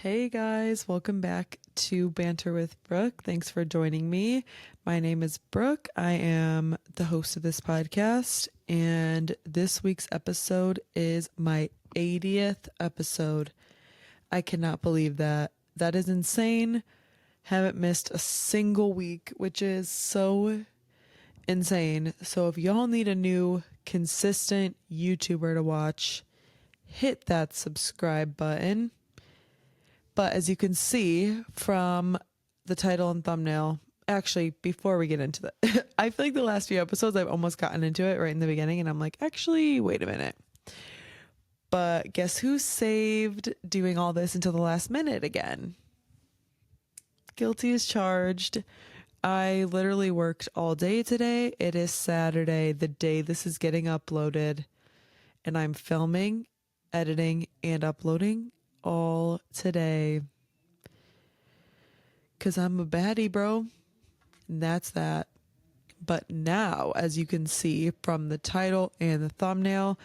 Hey guys, welcome back to Banter with Brooke. Thanks for joining me. My name is Brooke. I am the host of this podcast, and this week's episode is my 80th episode. I cannot believe that. That is insane. Haven't missed a single week, which is so insane. So if y'all need a new consistent YouTuber to watch, hit that subscribe button. But as you can see from the title and thumbnail, actually, before we get into that, I feel like the last few episodes I've almost gotten into it right in the beginning, and I'm like, actually, wait a minute. But guess who saved doing all this until the last minute again? Guilty as charged. I literally worked all day today. It is Saturday, the day this is getting uploaded, and I'm filming, editing, and uploading all today. Because I'm a baddie, bro. And that's that. But now, as you can see from the title and the thumbnail,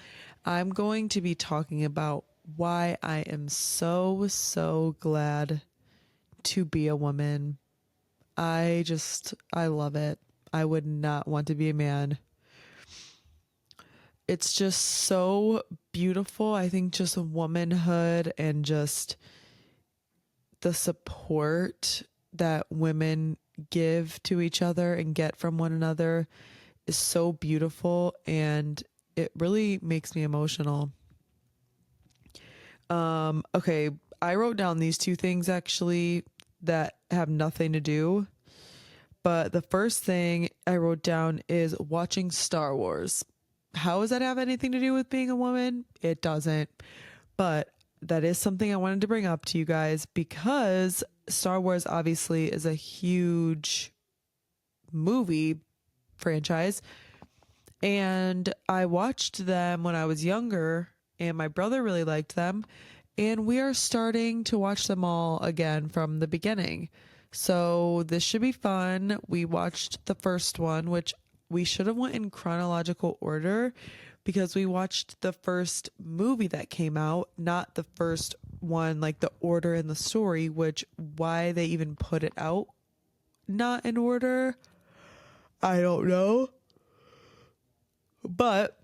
I'm going to be talking about why I am so glad to be a woman. I love it. I would not want to be a man. It's just so beautiful. I think just womanhood and just the support that women give to each other and get from one another is so beautiful, and it really makes me emotional. Okay, I wrote down these two things actually that have nothing to do, but the first thing I wrote down is watching Star Wars. How does that have anything to do with being a woman? It doesn't. But that is something I wanted to bring up to you guys because Star Wars obviously is a huge movie franchise. And I watched them when I was younger, and my brother really liked them. And we are starting to watch them all again from the beginning. So this should be fun. We watched the first one, which we should have went in chronological order because we watched the first movie that came out, not the first one, like the order in the story, which why they even put it out not in order, I don't know. But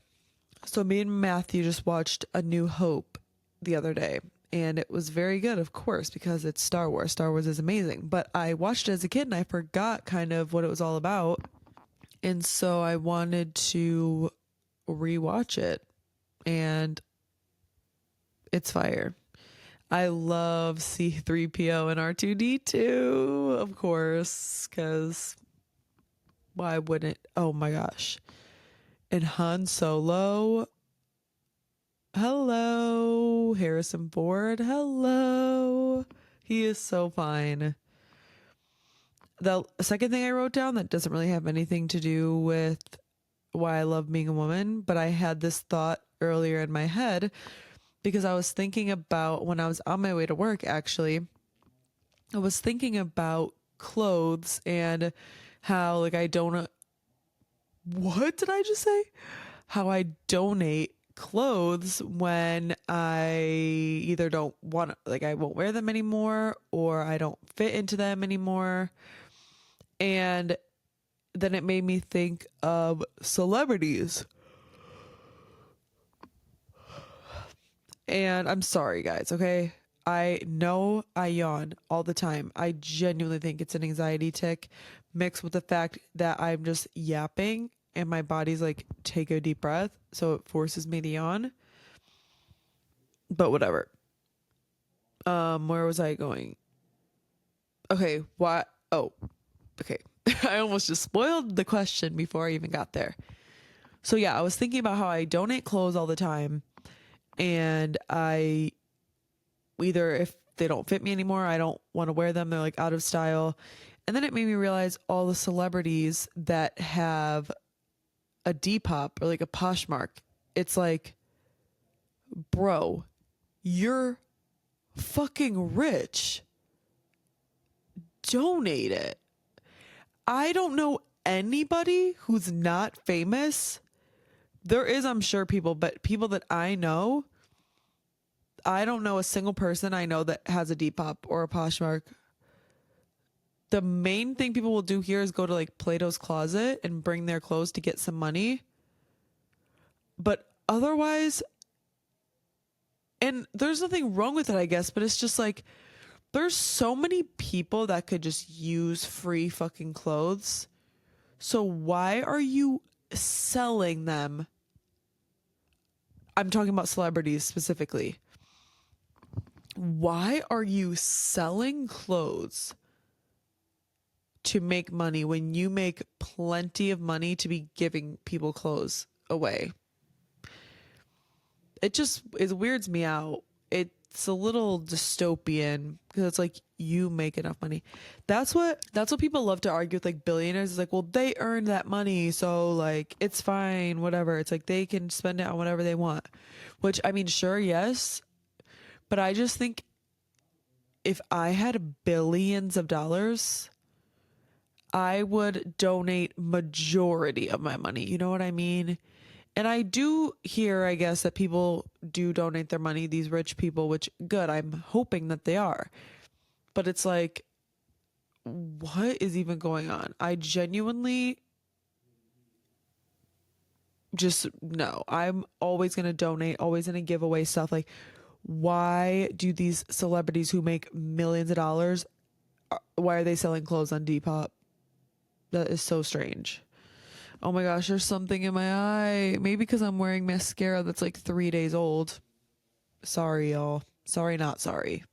so me and Matthew just watched A New Hope the other day, and it was very good, of course, because it's Star Wars. Star Wars is amazing. But I watched it as a kid and I forgot kind of what it was all about. And so I wanted to rewatch it, and it's fire. I love C3PO and R2D2, of course, because why wouldn't? Oh my gosh. And Han Solo. Hello. Harrison Ford. Hello. He is so fine. The second thing I wrote down that doesn't really have anything to do with why I love being a woman, but I had this thought earlier in my head because I was thinking about when I was on my way to work, actually, I was thinking about clothes and how, like, I don't, what did I just say? How I donate clothes when I either don't want, like, I won't wear them anymore or I don't fit into them anymore. And then it made me think of celebrities. And I'm sorry, guys, okay? I know I yawn all the time. I genuinely think it's an anxiety tick mixed with the fact that I'm just yapping and my body's like, take a deep breath. So it forces me to yawn. But whatever. Where was I going? Okay, what? Oh, okay. I almost just spoiled the question before I even got there. So yeah, I was thinking about how I donate clothes all the time, and I either if they don't fit me anymore, I don't want to wear them, they're like out of style. And then it made me realize all the celebrities that have a Depop or like a Poshmark. It's like, bro, you're fucking rich. Donate it. I don't know anybody who's not famous. There is, I'm sure, people, but people that I know, I don't know a single person I know that has a Depop or a Poshmark. The main thing people will do here is go to like Plato's Closet and bring their clothes to get some money. But otherwise, and there's nothing wrong with it, I guess, but it's just like there's so many people that could just use free fucking clothes. So why are you selling them? I'm talking about celebrities specifically. Why are you selling clothes to make money when you make plenty of money to be giving people clothes away? It weirds me out. It's a little dystopian because it's like you make enough money. That's what people love to argue with like billionaires. It's like, well, they earned that money, so like it's fine, whatever. It's like they can spend it on whatever they want. Which I mean, sure, yes, but I just think if I had billions of dollars, I would donate majority of my money. You know what I mean? And I do hear, I guess, that people do donate their money, these rich people, which good. I'm hoping that they are. But it's like, what is even going on? I genuinely just no. I'm always going to donate, always going to give away stuff. Like, why do these celebrities who make millions of dollars, why are they selling clothes on Depop? That is so strange. Oh my gosh, there's something in my eye. Maybe because I'm wearing mascara that's like 3 days old. Sorry, y'all. Sorry, not sorry.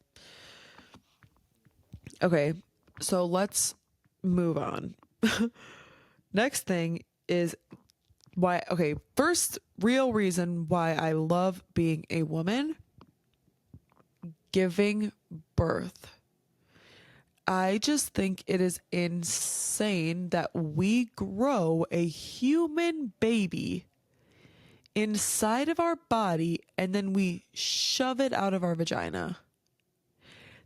Okay, so let's move on. Next thing is why, okay, first real reason why I love being a woman, giving birth. I just think it is insane that we grow a human baby inside of our body and then we shove it out of our vagina.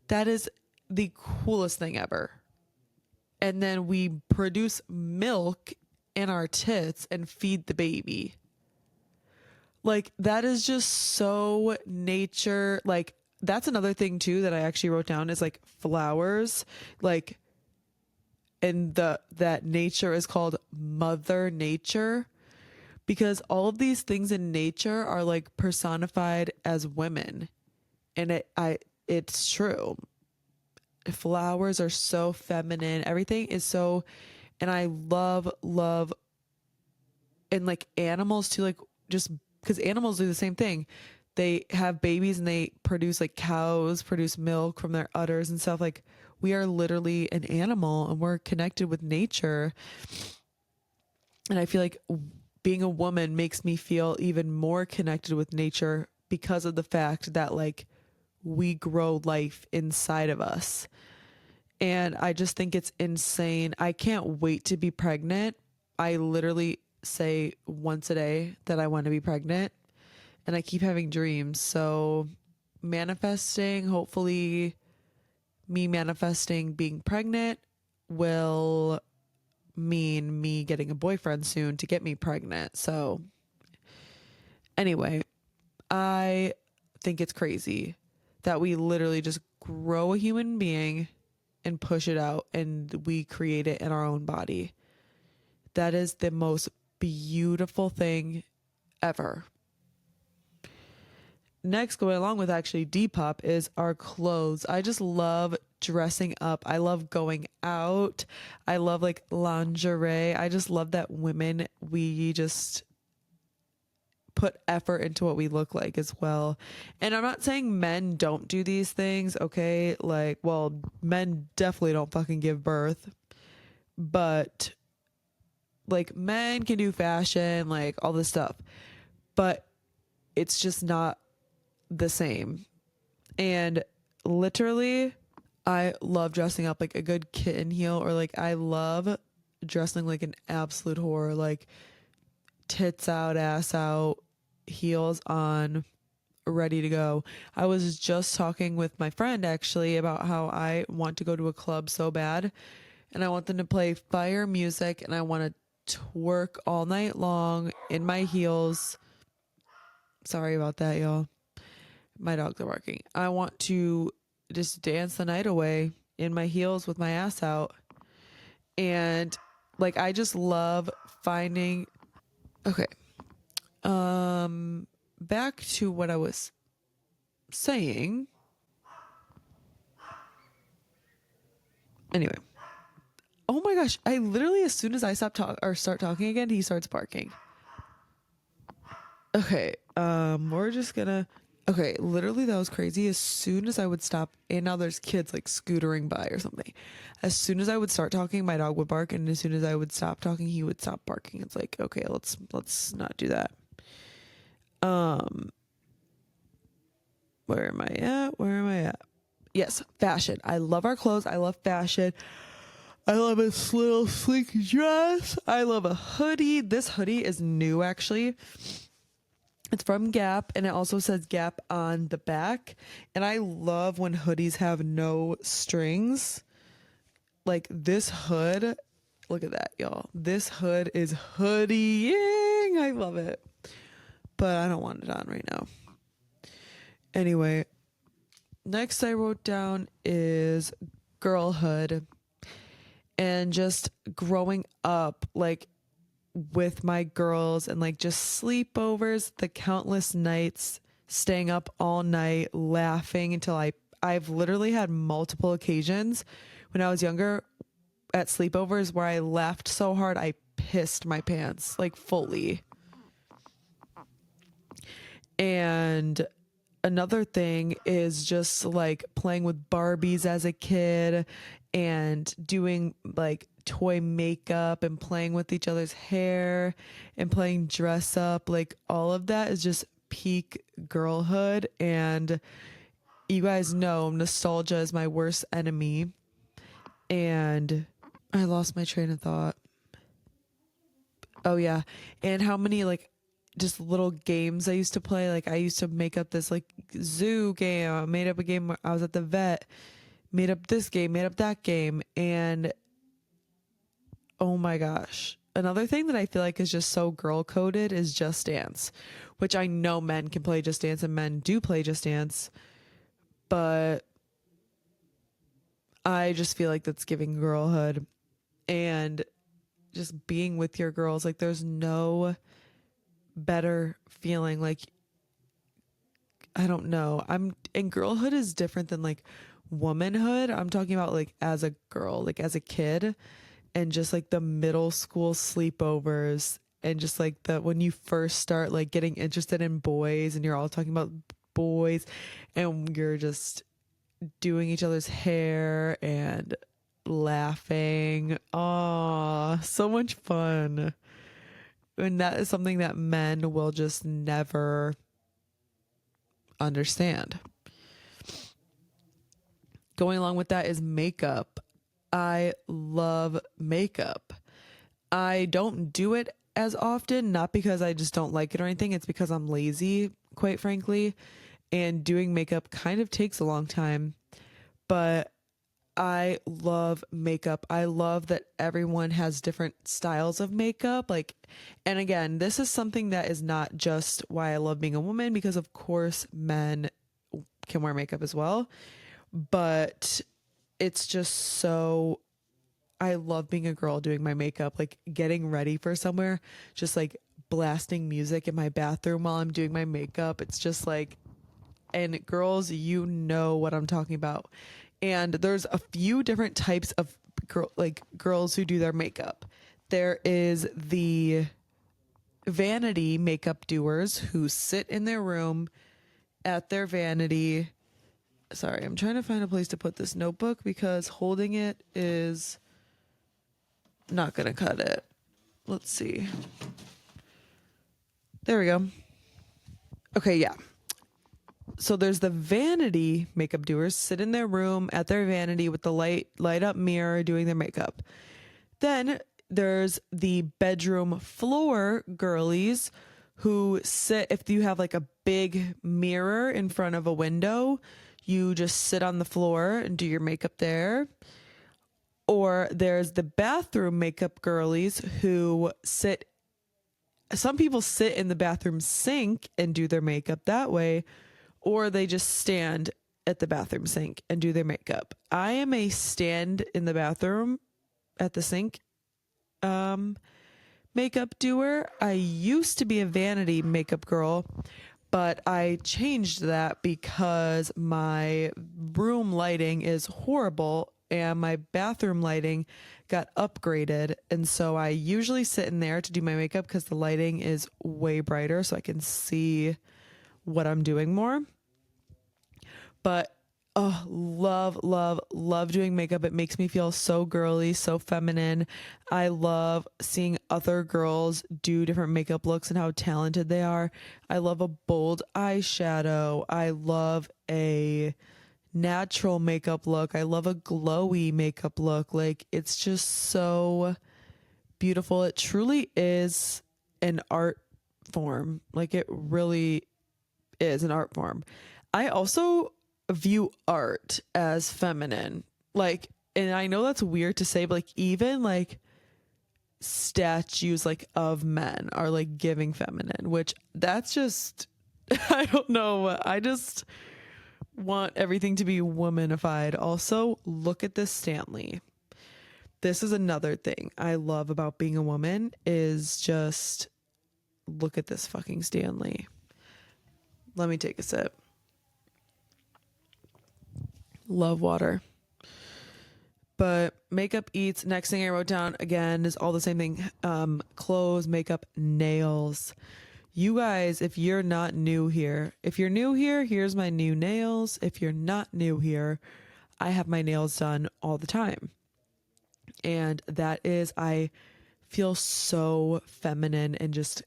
That is the coolest thing ever. And then we produce milk in our tits and feed the baby. Like, that is just so nature. Like, that's another thing too that I actually wrote down is like flowers. Like, and that nature is called Mother Nature because all of these things in nature are like personified as women. And it's true. Flowers are so feminine. Everything is so, and I love and like animals too, like just because animals do the same thing. They have babies and they produce like cows produce milk from their udders and stuff. Like we are literally an animal and we're connected with nature. And I feel like being a woman makes me feel even more connected with nature because of the fact that like we grow life inside of us. And I just think it's insane. I can't wait to be pregnant. I literally say once a day that I want to be pregnant and I keep having dreams. So manifesting, hopefully me manifesting being pregnant will mean me getting a boyfriend soon to get me pregnant. So anyway, I think it's crazy that we literally just grow a human being and push it out and we create it in our own body. That is the most beautiful thing ever. Next, going along with actually Depop is our clothes. I just love dressing up. I love going out. I love like lingerie. I just love that women, we just put effort into what we look like as well. And I'm not saying men don't do these things, okay? Like, well, men definitely don't fucking give birth, but like men can do fashion, like all this stuff, but it's just not the same. And literally, I love dressing up like a good kitten heel, or like I love dressing like an absolute whore, like tits out, ass out, heels on, ready to go. I was just talking with my friend actually about how I want to go to a club so bad and I want them to play fire music and I want to twerk all night long in my heels. Sorry about that, y'all. My dogs are barking. I want to just dance the night away in my heels with my ass out. And like I just love finding okay. Back to what I was saying. Anyway. Oh my gosh, I literally as soon as I start talking again, he starts barking. Okay, we're just gonna. Okay, literally that was crazy. As soon as I would stop, and now there's kids like scootering by or something. As soon as I would start talking, my dog would bark, and as soon as I would stop talking, he would stop barking. It's like, okay, let's not do that. Um, where am I at? Where am I at? Yes, fashion. I love our clothes. I love fashion. I love a little sleek dress. I love a hoodie. This hoodie is new actually. It's from Gap and it also says Gap on the back. And I love when hoodies have no strings. Like this hood, look at that, y'all. This hood is hoodieing. I love it. But I don't want it on right now. Anyway, next I wrote down is girlhood and just growing up like with my girls and like just sleepovers, the countless nights staying up all night laughing until I've literally had multiple occasions when I was younger at sleepovers where I laughed so hard I pissed my pants like fully. And another thing is just like playing with Barbies as a kid and doing like toy makeup and playing with each other's hair and playing dress up. Like all of that is just peak girlhood. And you guys know nostalgia is my worst enemy. And I lost my train of thought. Oh, yeah. And how many like just little games I used to play. Like I used to make up this like zoo game. I made up a game where I was at the vet, made up this game, made up that game. And oh my gosh. Another thing that I feel like is just so girl coded is Just Dance, which I know men can play Just Dance and men do play Just Dance. But I just feel like that's giving girlhood and just being with your girls. Like there's no better feeling. Like I don't know. And girlhood is different than like womanhood. I'm talking about like as a girl, like as a kid and just like the middle school sleepovers and just like the when you first start like getting interested in boys and you're all talking about boys and you're just doing each other's hair and laughing. Oh, so much fun. And that is something that men will just never understand. Going along with that is makeup. I love makeup. I don't do it as often, not because I just don't like it or anything. It's because I'm lazy, quite frankly. And doing makeup kind of takes a long time. But I love makeup. I love that everyone has different styles of makeup. Like, and again, this is something that is not just why I love being a woman, because of course men can wear makeup as well. But it's just so I love being a girl doing my makeup, like getting ready for somewhere, just like blasting music in my bathroom while I'm doing my makeup. It's just like, and girls, you know what I'm talking about. And there's a few different types of girls who do their makeup. There is the vanity makeup doers who sit in their room at their vanity. Sorry, I'm trying to find a place to put this notebook because holding it is not gonna cut it. Let's see. There we go. Okay, yeah. So there's the vanity makeup doers sit in their room at their vanity with the light up mirror doing their makeup. Then there's the bedroom floor girlies who sit if you have like a big mirror in front of a window, you just sit on the floor and do your makeup there. Or there's the bathroom makeup girlies who sit some people sit in the bathroom sink and do their makeup that way, or they just stand at the bathroom sink and do their makeup. I am a stand in the bathroom at the sink makeup doer. I used to be a vanity makeup girl, but I changed that because my room lighting is horrible and my bathroom lighting got upgraded. And so I usually sit in there to do my makeup because the lighting is way brighter so I can see what I'm doing more. But oh, love doing makeup. It makes me feel so girly, so feminine. I love seeing other girls do different makeup looks and how talented they are. I love a bold eyeshadow. I love a natural makeup look. I love a glowy makeup look. Like, it's just so beautiful. It truly is an art form. Like, it really is an art form. I also view art as feminine. Like, and I know that's weird to say, but like, even like statues like of men are like giving feminine, which that's just I don't know. I just want everything to be womanified. Also, look at this Stanley. This is another thing I love about being a woman is just look at this fucking Stanley. Let me take a sip. Love water. But makeup eats. Next thing I wrote down again is all the same thing. Clothes, makeup, nails. You guys, if you're not new here, if you're new here, here's my new nails. If you're not new here, I have my nails done all the time. And that is, I feel so feminine and just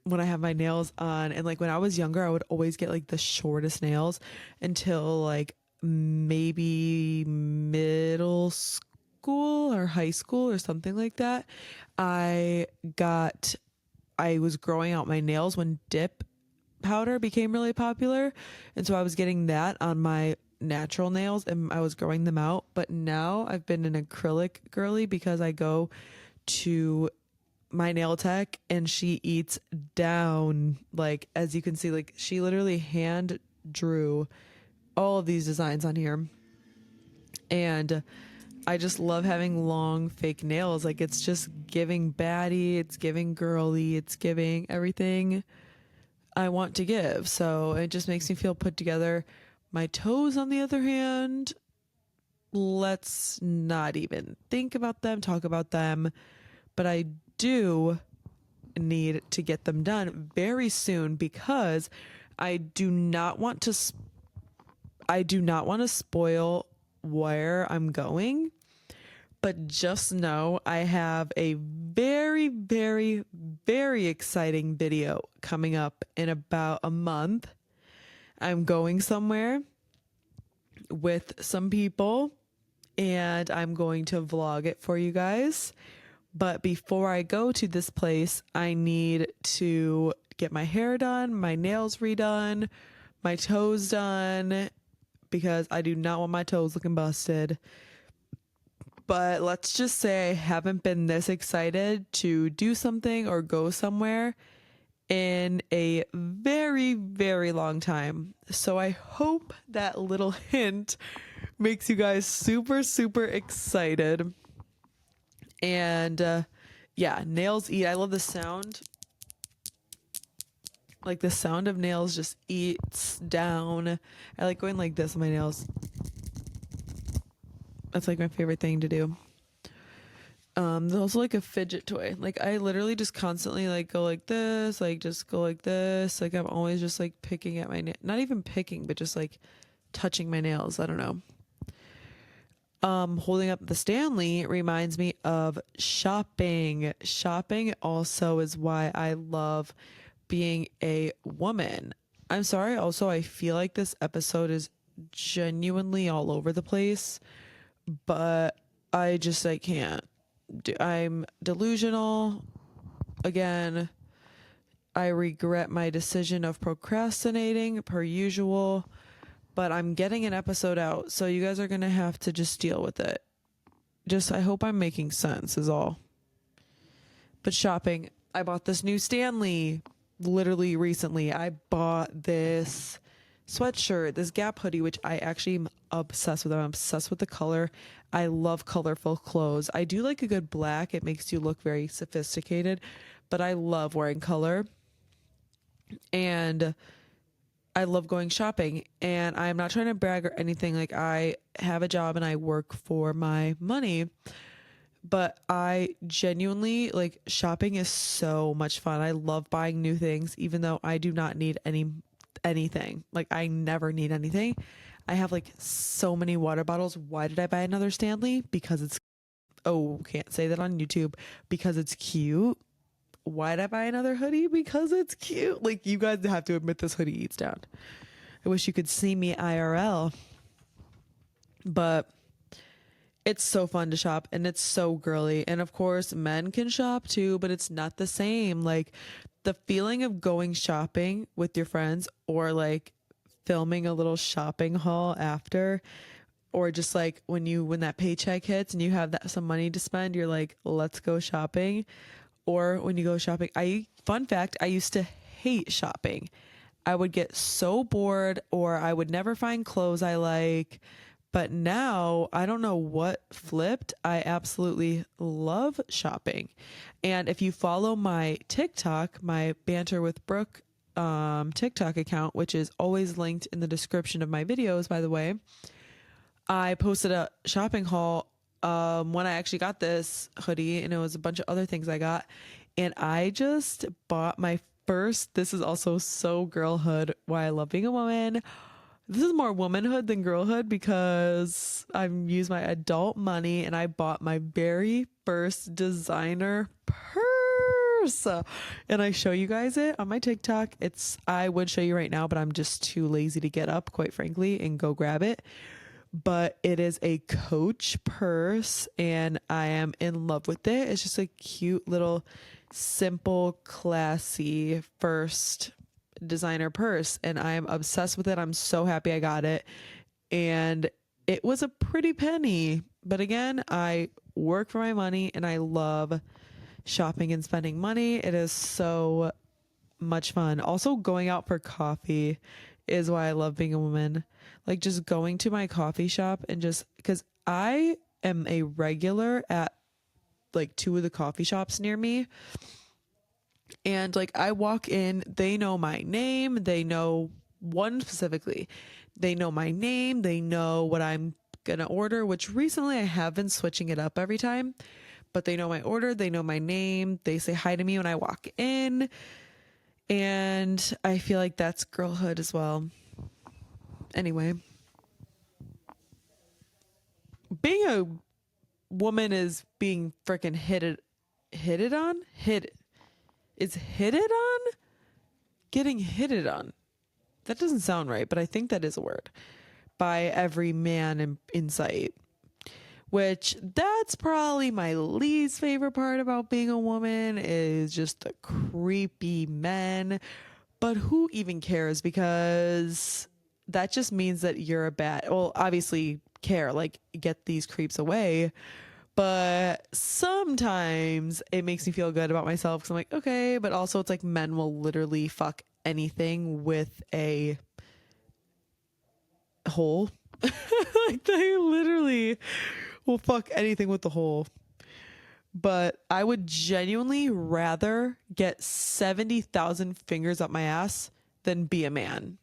when I have my nails on. And like when I was younger, I would always get like the shortest nails until like maybe middle school or high school or something like that. I was growing out my nails when dip powder became really popular. And so I was getting that on my natural nails and I was growing them out. But now I've been an acrylic girly because I go to my nail tech and she eats down, like, as you can see, like she literally hand drew all of these designs on here. And I just love having long fake nails. Like, it's just giving baddie, it's giving girly, it's giving everything I want to give. So it just makes me feel put together. My toes, on the other hand, let's not even think about them, talk about them. But I do need to get them done very soon because I do not want to spoil where I'm going, but just know I have a very, very, very exciting video coming up in about a month. I'm going somewhere with some people and I'm going to vlog it for you guys. But before I go to this place, I need to get my hair done, my nails redone, my toes done, because I do not want my toes looking busted. But let's just say I haven't been this excited to do something or go somewhere in a very, very long time. So I hope that little hint makes you guys super, super excited. And yeah, nails eat. I love the sound. Like the sound of nails just eats down. I like going like this on my nails. That's like my favorite thing to do. There's also like a fidget toy. Like I literally just constantly like go like this, like just go like this. Like I'm always just like picking at my not even picking, but just like touching my nails. I don't know. Holding up the Stanley reminds me of shopping. Shopping also is why I love being a woman. I'm sorry. Also, I feel like this episode is genuinely all over the place, but I can't. I'm delusional. Again, I regret my decision of procrastinating per usual, but I'm getting an episode out, so you guys are going to have to just deal with it. I hope I'm making sense is all. But shopping, I bought this new Stanley literally recently. I bought this sweatshirt, this Gap hoodie, which I actually am obsessed with. I'm obsessed with the color. I love colorful clothes. I do like a good black. It makes you look very sophisticated, but I love wearing color. And I love going shopping, and I'm not trying to brag or anything. Like, I have a job and I work for my money, but I genuinely like shopping is so much fun. I love buying new things, even though I do not need anything. Like, I never need anything. I have like so many water bottles. Why did I buy another Stanley? Because it's, oh, can't say that on YouTube. Because it's cute. Why'd I buy another hoodie? Because it's cute. Like, you guys have to admit this hoodie eats down. I wish you could see me IRL, but it's so fun to shop and it's so girly. And of course, men can shop too, but it's not the same. Like, the feeling of going shopping with your friends, or like filming a little shopping haul after, or just like when that paycheck hits and you have some money to spend, you're like, let's go shopping. Or when you go shopping, fun fact, I used to hate shopping. I would get so bored, or I would never find clothes I like. But now I don't know what flipped. I absolutely love shopping. And if you follow my TikTok, my Banter with Brooke TikTok account, which is always linked in the description of my videos, by the way, I posted a shopping haul when I actually got this hoodie, and it was a bunch of other things I got. And I just bought my first, this is also so girlhood, why I love being a woman. This is more womanhood than girlhood, because I've used my adult money and I bought my very first designer purse. And I show you guys it on my TikTok. I would show you right now, but I'm just too lazy to get up, quite frankly, and go grab it. But it is a Coach purse and I am in love with it. It's just a cute little simple, classy first designer purse, and I am obsessed with it. I'm so happy I got it. And it was a pretty penny. But again, I work for my money and I love shopping and spending money. It is so much fun. Also, going out for coffee is why I love being a woman. Like, just going to my coffee shop and just because I am a regular at like two of the coffee shops near me. And like, I walk in, they know my name, they know one specifically. They know my name, they know what I'm gonna order, which recently I have been switching it up every time. But they know my order, they know my name, they say hi to me when I walk in. And I feel like that's girlhood as well. Anyway, being a woman is being freaking hit it on? Hit it on? Getting hit it on. That doesn't sound right, but I think that is a word. By every man in sight. Which, that's probably my least favorite part about being a woman, is just the creepy men. But who even cares? Because that just means that you're a bad, well, obviously care, like, get these creeps away. But sometimes it makes me feel good about myself because I'm like, okay, but also it's like men will literally fuck anything with a hole. Like, they literally will fuck anything with the hole. But I would genuinely rather get 70,000 fingers up my ass than be a man.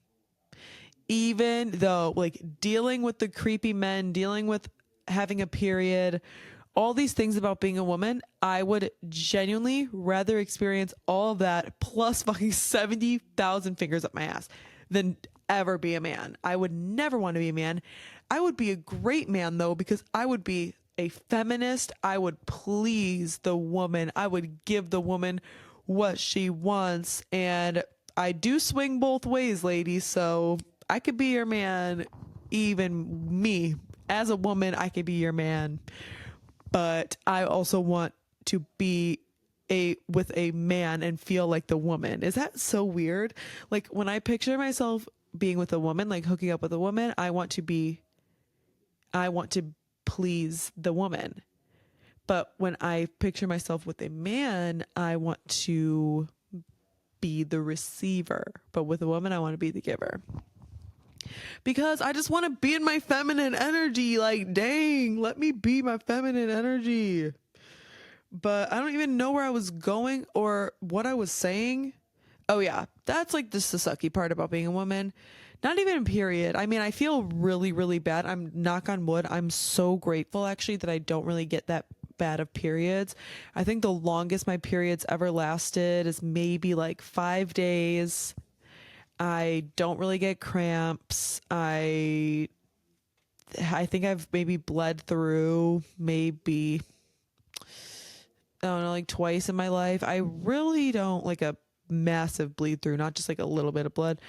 Even though, like, dealing with the creepy men, dealing with having a period, all these things about being a woman, I would genuinely rather experience all of that plus fucking 70,000 fingers up my ass than ever be a man. I would never want to be a man. I would be a great man though, because I would be a feminist. I would please the woman. I would give the woman what she wants. And I do swing both ways, ladies. So I could be your man. Even me as a woman, I could be your man. But I also want to be with a man and feel like the woman. Is that so weird? Like, when I picture myself being with a woman, like hooking up with a woman, I want to please the woman. But when I picture myself with a man, I want to be the receiver. But with a woman, I want to be the giver. because I just want to be in my feminine energy. Like, dang, let me be my feminine energy. But I don't even know where I was going or what I was saying. Oh, yeah, that's like just the sucky part about being a woman. Not even a period. I mean, I feel really, really bad. I'm knock on wood. I'm so grateful actually that I don't really get that bad of periods. I think the longest my periods ever lasted is maybe like 5 days. I don't really get cramps. I think I've maybe bled through maybe, I don't know, like twice in my life. I really don't like a massive bleed through, not just like a little bit of blood.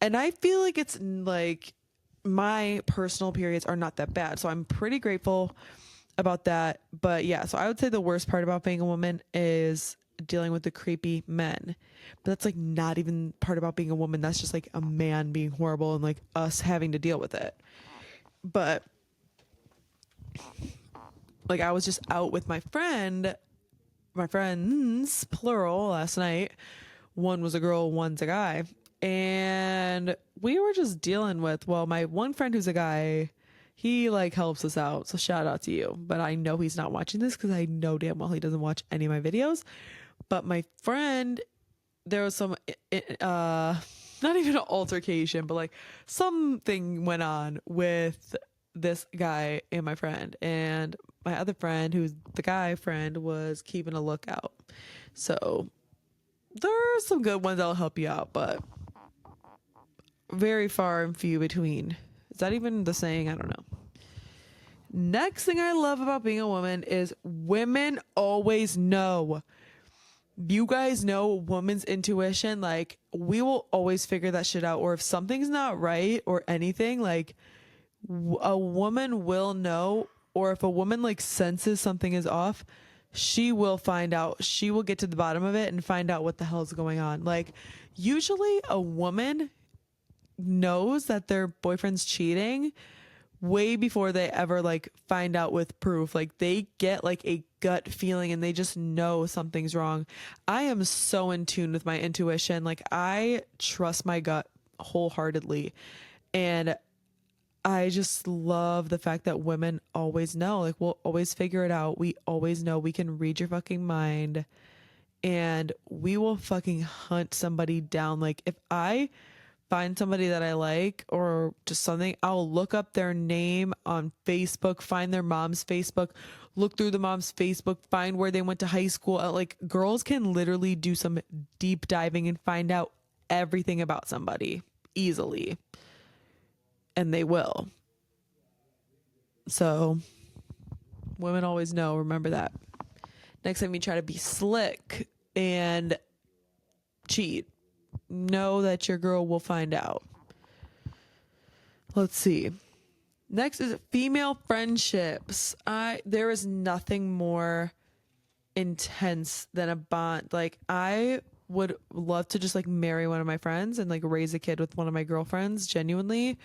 And I feel like it's like my personal periods are not that bad. So I'm pretty grateful about that. But yeah, so I would say the worst part about being a woman is dealing with the creepy men. But that's like not even part about being a woman. That's just like a man being horrible and like us having to deal with it. But like I was just out with my friends, plural, last night. One was a girl, one's a guy. And we were just dealing with, well, my one friend who's a guy, he like helps us out. So shout out to you. But I know he's not watching this because I know damn well he doesn't watch any of my videos. But my friend, there was some, not even an altercation, but like something went on with this guy and my friend. And my other friend, who's the guy friend, was keeping a lookout. So there are some good ones that'll help you out, but very far and few between. Is that even the saying? I don't know. Next thing I love about being a woman is women always know. You guys know a woman's intuition. Like, we will always figure that shit out. Or if something's not right or anything, like, a woman will know. Or if a woman, like, senses something is off, she will find out. She will get to the bottom of it and find out what the hell is going on. Like, usually a woman knows that their boyfriend's cheating way before they ever like find out with proof. Like they get like a gut feeling and they just know something's wrong. I am so in tune with my intuition. Like I trust my gut wholeheartedly. And I just love the fact that women always know. Like we'll always figure it out. We always know. We can read your fucking mind and we will fucking hunt somebody down. Like if I find somebody that I like or just something, I'll look up their name on Facebook, find their mom's Facebook, look through the mom's Facebook, find where they went to high school. Like girls can literally do some deep diving and find out everything about somebody easily. And they will. So women always know. Remember that. Next time you try to be slick and cheat, know that your girl will find out. Let's see. Next is female friendships. There is nothing more intense than a bond. Like I would love to just like marry one of my friends and like raise a kid with one of my girlfriends, genuinely.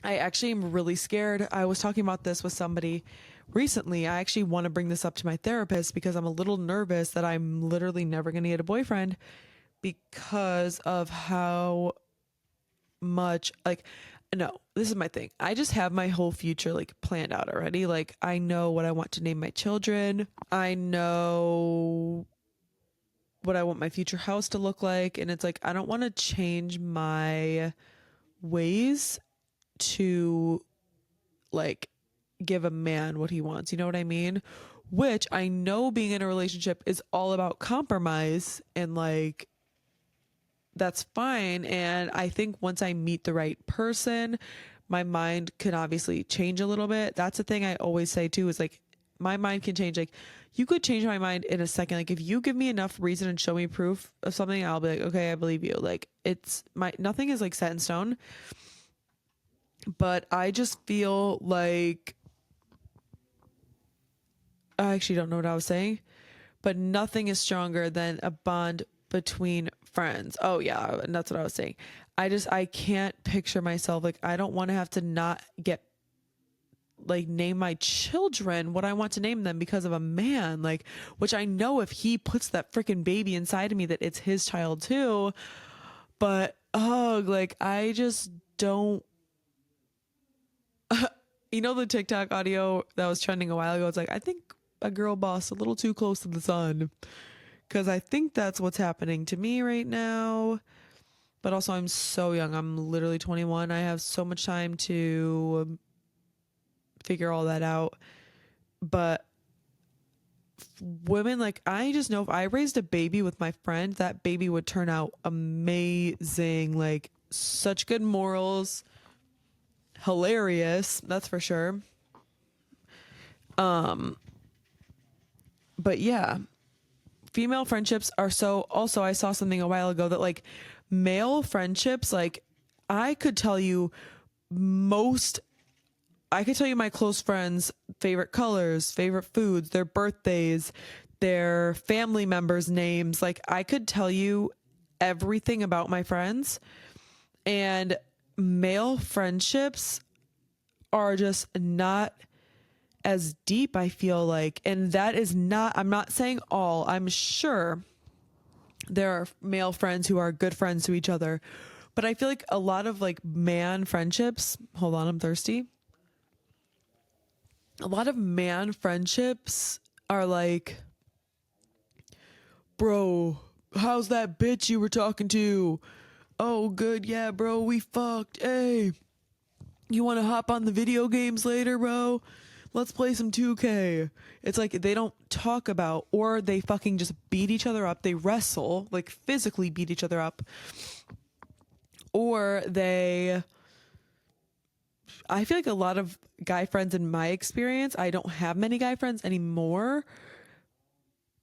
I actually am really scared. I was talking about this with somebody recently. I actually want to bring this up to my therapist because I'm a little nervous that I'm literally never going to get a boyfriend because of how much like, no, this is my thing. I just have my whole future like planned out already. Like I know what I want to name my children. I know what I want my future house to look like. And it's like, I don't want to change my ways to like give a man what he wants. You know what I mean? Which I know being in a relationship is all about compromise and like that's fine. And I think once I meet the right person, my mind can obviously change a little bit. That's the thing I always say too, is like my mind can change. Like you could change my mind in a second. Like if you give me enough reason and show me proof of something, I'll be like, okay, I believe you. Like nothing is like set in stone. But I just feel like I actually don't know what I was saying, but nothing is stronger than a bond between friends. Oh yeah, and that's what I was saying. I can't picture myself like I don't want to have to not get like name my children what I want to name them because of a man, like which I know if he puts that freaking baby inside of me that it's his child too. But oh, like I just don't, you know, the TikTok audio that was trending a while ago? It's like, I think a girl boss a little too close to the sun. Because I think that's what's happening to me right now. But also, I'm so young. I'm literally 21. I have so much time to figure all that out. But women, like, I just know if I raised a baby with my friend, that baby would turn out amazing. Like, such good morals, hilarious, that's for sure. But yeah, female friendships are so. Also, I saw something a while ago that, like, male friendships, like, I could tell you most I could tell you my close friends' favorite colors, favorite foods, their birthdays, their family members' names. Like, I could tell you everything about my friends. And male friendships are just not as deep, I feel like. And that is not, I'm not saying all, I'm sure there are male friends who are good friends to each other. But I feel like a lot of like man friendships, hold on, I'm thirsty. A lot of man friendships are like, bro, how's that bitch you were talking to? Oh, good. Yeah, bro, we fucked. Hey, you want to hop on the video games later, bro? Let's play some 2K. It's like they don't talk about, or they fucking just beat each other up. They wrestle, like physically beat each other up. Or they, I feel like a lot of guy friends in my experience, I don't have many guy friends anymore,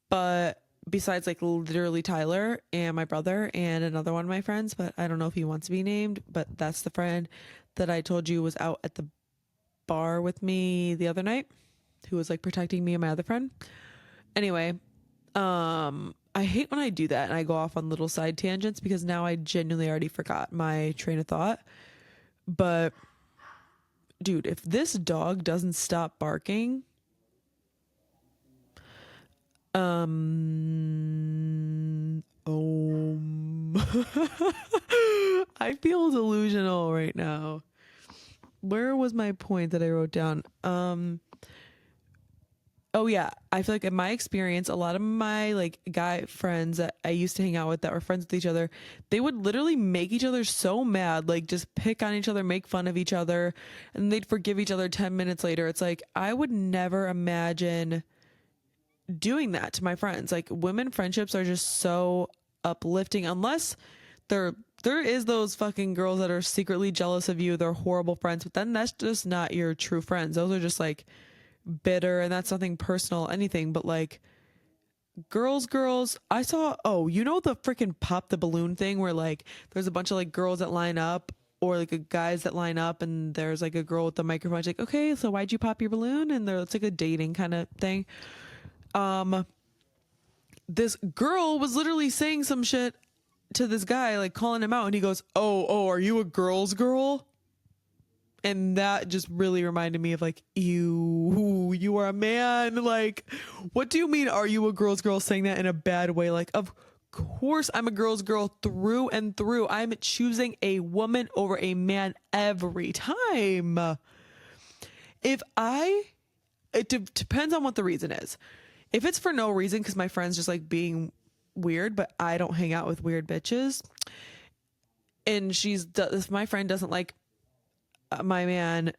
but besides like literally Tyler and my brother and another one of my friends, but I don't know if he wants to be named, but that's the friend that I told you was out at the bar with me the other night, who was like protecting me and my other friend. Anyway, I hate when I do that and I go off on little side tangents because now I genuinely already forgot my train of thought. But dude, if this dog doesn't stop barking, I feel delusional right now. Where was my point that I wrote down? Oh yeah, I feel like in my experience, a lot of my like guy friends that I used to hang out with that were friends with each other, they would literally make each other so mad, like just pick on each other, make fun of each other, and they'd forgive each other 10 minutes later. It's like I would never imagine doing that to my friends. Like women friendships are just so uplifting unless there is those fucking girls that are secretly jealous of you, they're horrible friends, but then that's just not your true friends. Those are just like bitter, and that's nothing personal, anything, but like girls, I saw, oh, you know, the freaking pop the balloon thing where like there's a bunch of like girls that line up or like a guys that line up and there's like a girl with the microphone. She's like, okay, so why'd you pop your balloon? And it's like a dating kind of thing. This girl was literally saying some shit to this guy, like calling him out, and he goes, oh, are you a girl's girl? And that just really reminded me of like, you are a man. Like, what do you mean, are you a girl's girl, saying that in a bad way? Like, of course I'm a girl's girl through and through. I'm choosing a woman over a man every time. If I, depends on what the reason is. If it's for no reason, because my friend's just like being weird, but I don't hang out with weird bitches. And if my friend doesn't like my man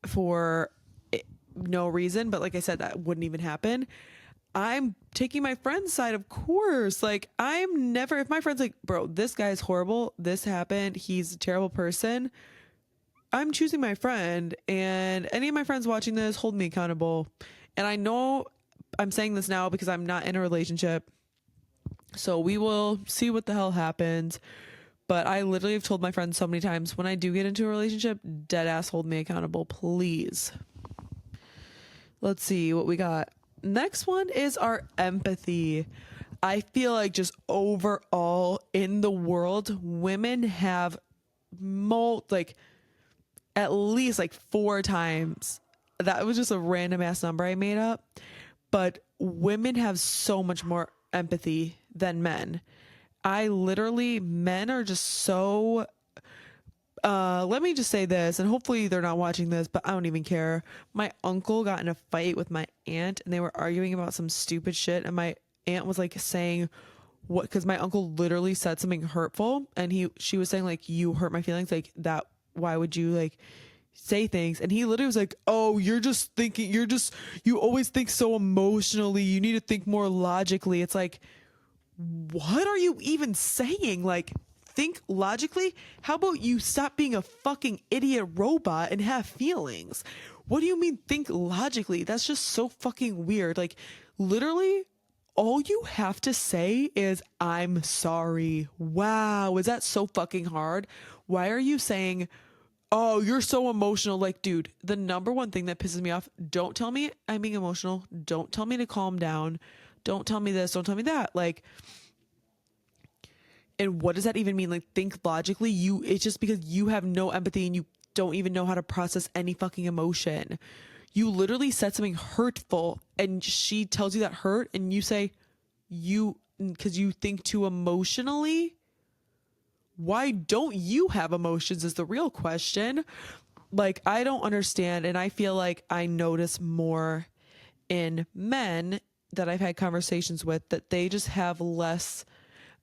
for no reason, but like I said, that wouldn't even happen. I'm taking my friend's side, of course. Like, I'm never, if my friend's like, bro, this guy's horrible, this happened, he's a terrible person, I'm choosing my friend. And any of my friends watching this, hold me accountable. And I know I'm saying this now because I'm not in a relationship, so we will see what the hell happens. But I literally have told my friends so many times, when I do get into a relationship, dead ass hold me accountable, please. Let's see what we got. Next one is our empathy. I feel like just overall in the world, women have like at least like 4 times. That was just a random ass number I made up. But women have so much more empathy than men. Men are just so let me just say this, and hopefully they're not watching this, but I don't even care. My uncle got in a fight with my aunt, and they were arguing about some stupid shit, and my aunt was like saying what, because my uncle literally said something hurtful, and she was saying like, you hurt my feelings, like that, why would you like say things? And he literally was like, oh, you're just thinking, you always think so emotionally, you need to think more logically. It's like, what are you even saying? Like, think logically? How about you stop being a fucking idiot robot and have feelings? What do you mean think logically? That's just so fucking weird. Like, literally, all you have to say is, I'm sorry. Wow, is that so fucking hard? Why are you saying, oh, you're so emotional? Like, dude, the number one thing that pisses me off, don't tell me I'm being emotional. Don't tell me to calm down. Don't tell me this. Don't tell me that. Like, and what does that even mean? Like, think logically. It's just because you have no empathy and you don't even know how to process any fucking emotion. You literally said something hurtful and she tells you that hurt and you say, because you think too emotionally. Why don't you have emotions is the real question. Like, I don't understand. And I feel like I notice more in men that I've had conversations with that they just have less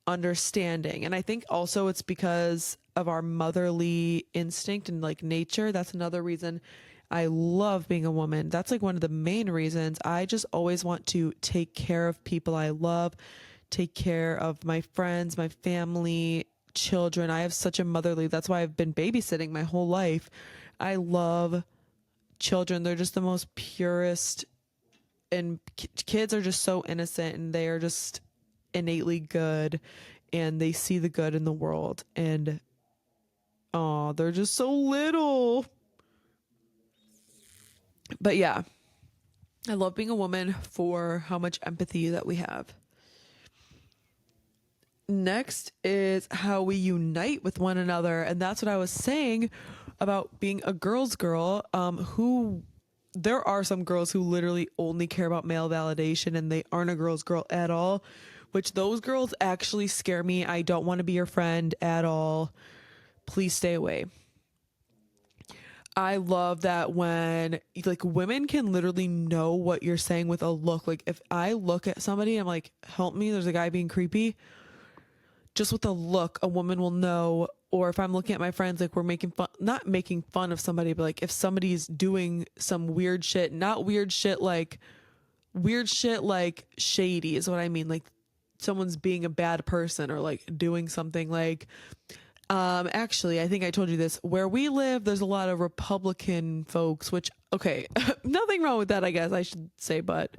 understanding. And I think also it's because of our motherly instinct and like nature. That's another reason I love being a woman. That's like one of the main reasons. I just always want to take care of people I love, take care of my friends, my family, children. I have such a motherly, that's why I've been babysitting my whole life. I love children. They're just the most purest, and kids are just so innocent and they are just innately good and they see the good in the world, and oh, they're just so little. But yeah, I love being a woman for how much empathy that we have. Next is how we unite with one another, and that's what I was saying about being a girl's girl. Who There are some girls who literally only care about male validation and they aren't a girl's girl at all, which those girls actually scare me. I don't want to be your friend at all. Please stay away. I love that when like women can literally know what you're saying with a look. Like if I look at somebody, I'm like, help me, there's a guy being creepy. Just with a look, a woman will know. Or if I'm looking at my friends, like we're making fun, not making fun of somebody, but like if somebody's doing some weird shit, not weird shit like shady is what I mean. Like someone's being a bad person or like doing something like, actually, I think I told you this. Where we live, there's a lot of Republican folks, which, okay, nothing wrong with that, I guess I should say, but,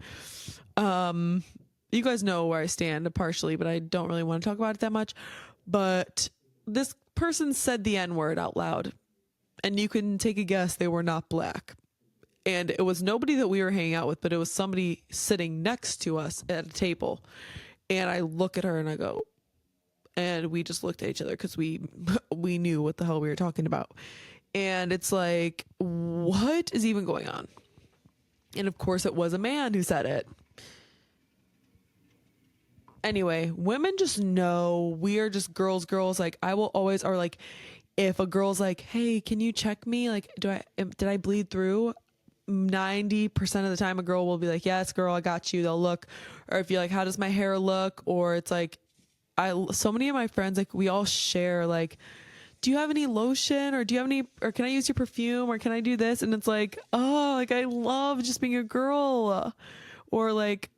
you guys know where I stand partially, but I don't really want to talk about it that much. But this person said the N word out loud, and you can take a guess they were not black. And it was nobody that we were hanging out with, but it was somebody sitting next to us at a table. And I look at her and I go, and we just looked at each other because we knew what the hell we were talking about. And it's like, what is even going on? And of course it was a man who said it. Anyway, women just know we are just girls. Like I will always, or like if a girl's like, hey, can you check me? Like, did I bleed through? 90% of the time a girl will be like, yes, girl, I got you. They'll look. Or if you're like, how does my hair look? Or it's like, so many of my friends, like we all share like, do you have any lotion, or do you have any, or can I use your perfume, or can I do this? And it's like, oh, like I love just being a girl. Or like,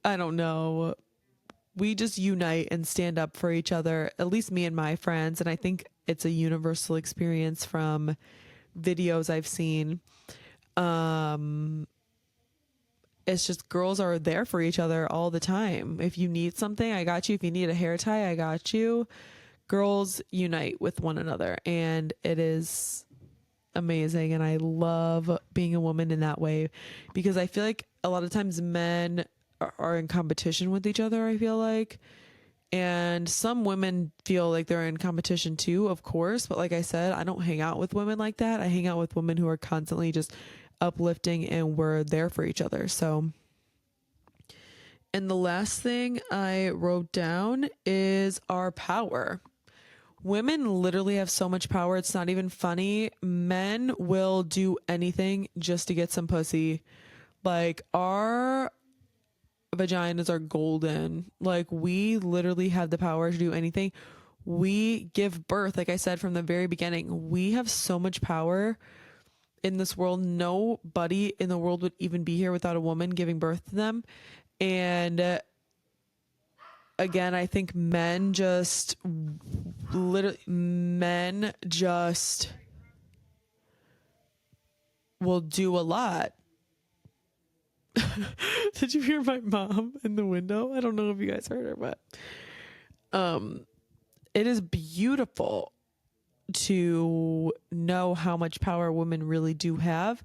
I don't know, we just unite and stand up for each other, at least me and my friends. And I think it's a universal experience from videos I've seen. It's just girls are there for each other all the time. If you need something, I got you. If you need a hair tie, I got you. Girls unite with one another, and it is amazing. And I love being a woman in that way, because I feel like a lot of times men are in competition with each other, I feel like. And some women feel like they're in competition too, of course. But like I said, I don't hang out with women like that. I hang out with women who are constantly just uplifting, and we're there for each other. So, and the last thing I wrote down is our power. women literally have so much power. It's not even funny. Men will do anything just to get some pussy. Like, our vaginas are golden. Like, we literally have the power to do anything. We give birth, like I said from the very beginning. We have so much power in this world. Nobody in the world would even be here without a woman giving birth to them. And again, I think men just will do a lot. Did you hear my mom in the window? I don't know if you guys heard her, but it is beautiful to know how much power women really do have.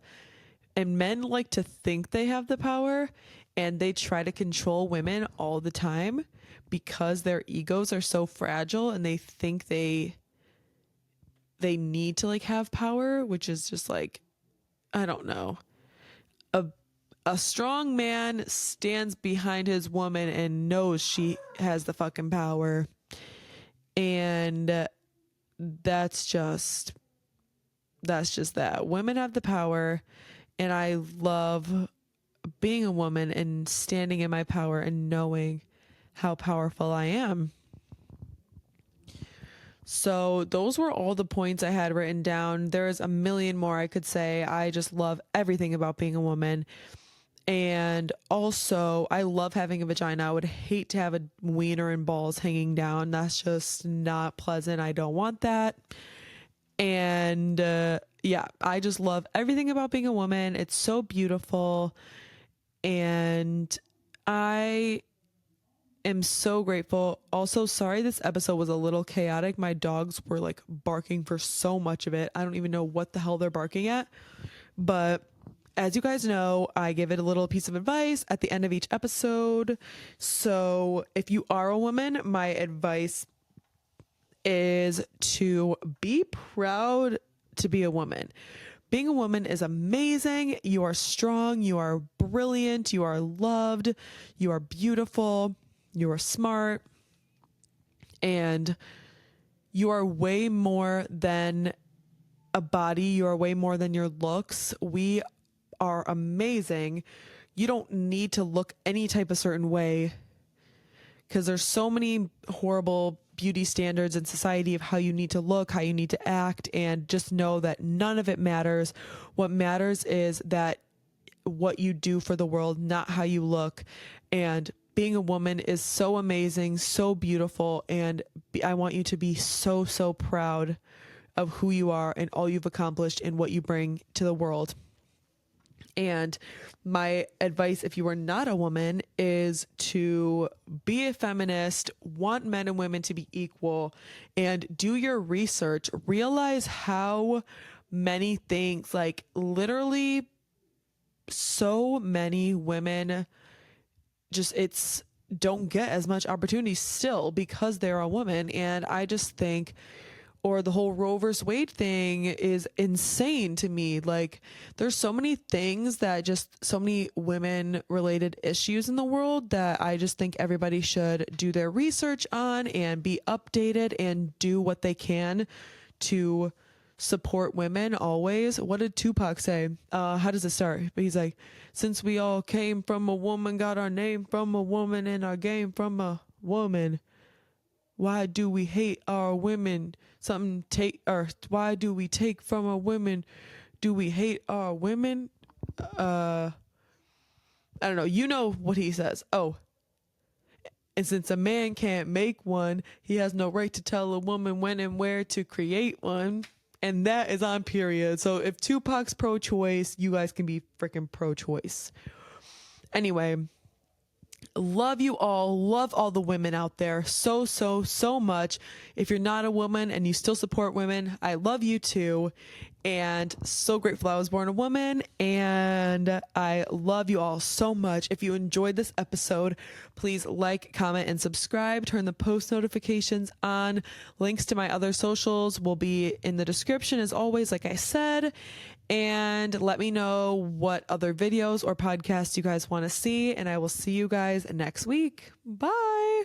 And men like to think they have the power, and they try to control women all the time because their egos are so fragile, and they think they need to like have power, which is just like, I don't know. A strong man stands behind his woman and knows she has the fucking power. And that's just that. Women have the power, and I love being a woman and standing in my power and knowing how powerful I am. So those were all the points I had written down. There's a million more I could say. I just love everything about being a woman. And also, I love having a vagina. I would hate to have a wiener and balls hanging down. That's just not pleasant. I don't want that. And yeah, I just love everything about being a woman. It's so beautiful. And I am so grateful. Also, sorry this episode was a little chaotic. My dogs were like barking for so much of it. I don't even know what the hell they're barking at. But as you guys know, I give it a little piece of advice at the end of each episode. So if you are a woman, my advice is to be proud to be a woman. Being a woman is amazing. You are strong. You are brilliant. You are loved. You are beautiful. You are smart. And you are way more than a body. You are way more than your looks. We are amazing. You don't need to look any type of certain way, because there's so many horrible beauty standards in society of how you need to look, how you need to act, and just know that none of it matters. What matters is that what you do for the world, not how you look. And being a woman is so amazing, so beautiful, and I want you to be so, so proud of who you are and all you've accomplished and what you bring to the world. And my advice, if you are not a woman, is to be a feminist, want men and women to be equal, and do your research. Realize how many things, like literally so many women don't get as much opportunity still because they're a woman. And I just think, or the whole Roe versus Wade thing is insane to me. Like, there's so many things that so many women related issues in the world that I just think everybody should do their research on and be updated and do what they can to support women always. What did Tupac say? How does it start? But he's like, since we all came from a woman, got our name from a woman, and our game from a woman, why do we hate our women? Why do we take from our women? Do we hate our women? I don't know. You know what he says. Oh, and since a man can't make one, he has no right to tell a woman when and where to create one. And that is on period. So if Tupac's pro-choice, you guys can be freaking pro-choice. Anyway, love you all. Love all the women out there so, so, so much. If you're not a woman and you still support women, I love you too. And so grateful I was born a woman. And I love you all so much. If you enjoyed this episode, please like, comment, and subscribe. Turn the post notifications on. Links to my other socials will be in the description as always, like I said. And let me know what other videos or podcasts you guys want to see. And I will see you guys next week. Bye.